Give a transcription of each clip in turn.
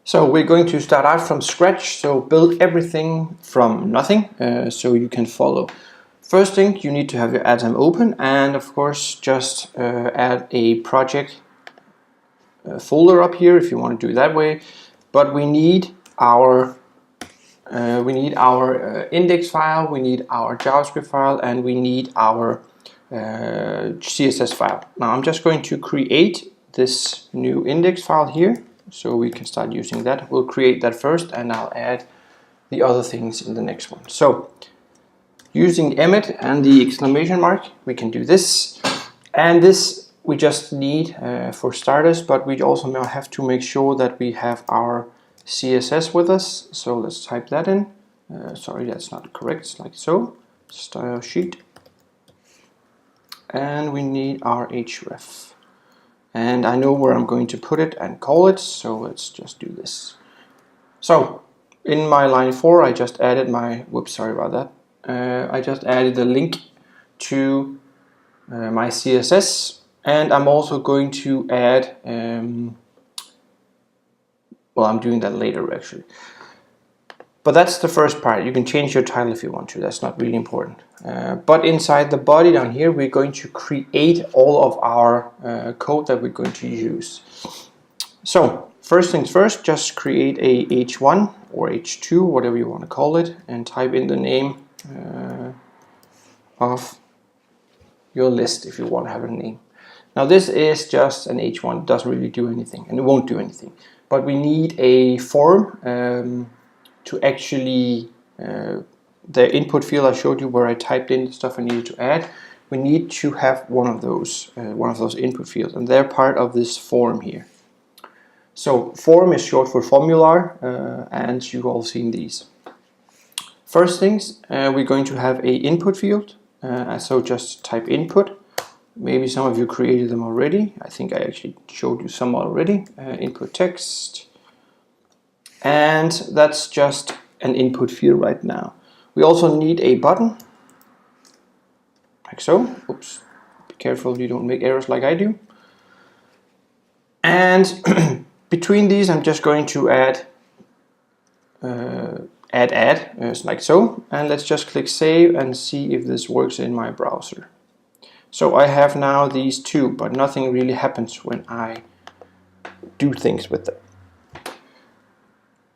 So we're going to start out from scratch, so build everything from nothing, so you can follow. First thing, you need to have your atom open, and of course just add a project folder up here if you want to do it that way. But we need our index file, we need our JavaScript file, and we need our CSS file. Now I'm just going to create this new index file here, so we can start using that. We'll create that first, and I'll add the other things in the next one. So using emmet and the exclamation mark, we can do this. And this we just need for starters, but we also now have to make sure that we have our CSS with us. So let's type that in. Sorry, that's not correct. It's like so. Style sheet. And we need our href. And I know where I'm going to put it and call it, so let's just do this. So in my line 4, I just added my, whoops, sorry about that. I just added the link to my CSS, and I'm also going to add, well, I'm doing that later actually. But that's the first part. You can change your title if you want to, that's not really important. But inside the body down here, we're going to create all of our code that we're going to use. So first things first, just create a h1 or h2, whatever you want to call it, and type in the name of your list if you want to have a name. Now this is just an h1, it doesn't really do anything, and it won't do anything. But we need a form to actually, the input field I showed you where I typed in the stuff I needed to add, we need to have one of those input fields, and they're part of this form here. So form is short for formular, and you've all seen these. First things, we're going to have a input field, so just type input. Maybe some of you created them already. I think I actually showed you some already. Input text. And that's just an input field right now. We also need a button, like so. Oops, be careful you don't make errors like I do. And between these, I'm just going to add like so. And let's just click save and see if this works in my browser. So I have now these two, but nothing really happens when I do things with them.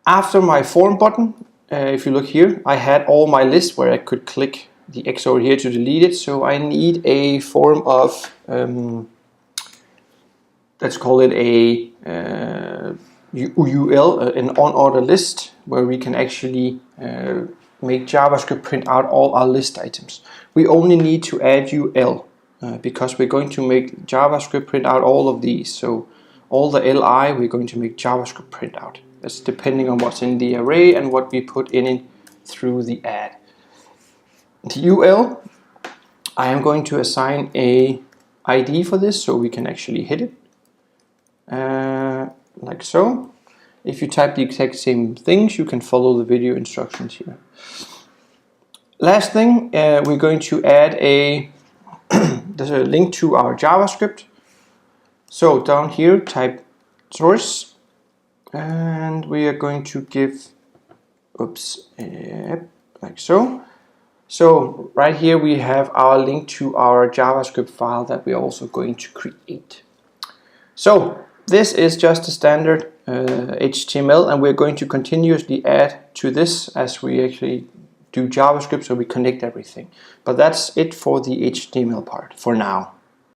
After my form button, if you look here, I had all my lists where I could click the X over here to delete it. So I need a form of, let's call it a UL, an on-order list, where we can actually make JavaScript print out all our list items. We only need to add UL because we're going to make JavaScript print out all of these. So all the LI we're going to make JavaScript print out. That's depending on what's in the array and what we put in it through the add. The UL, I am going to assign a ID for this so we can actually hit it. Like so. If you type the exact same things, you can follow the video instructions here. Last thing, we're going to add there's a link to our JavaScript. So down here, type source. And we are going to give, oops, like so. So right here we have our link to our JavaScript file that we're also going to create. So this is just a standard HTML, and we're going to continuously add to this as we actually do JavaScript, so we connect everything. But that's it for the HTML part for now.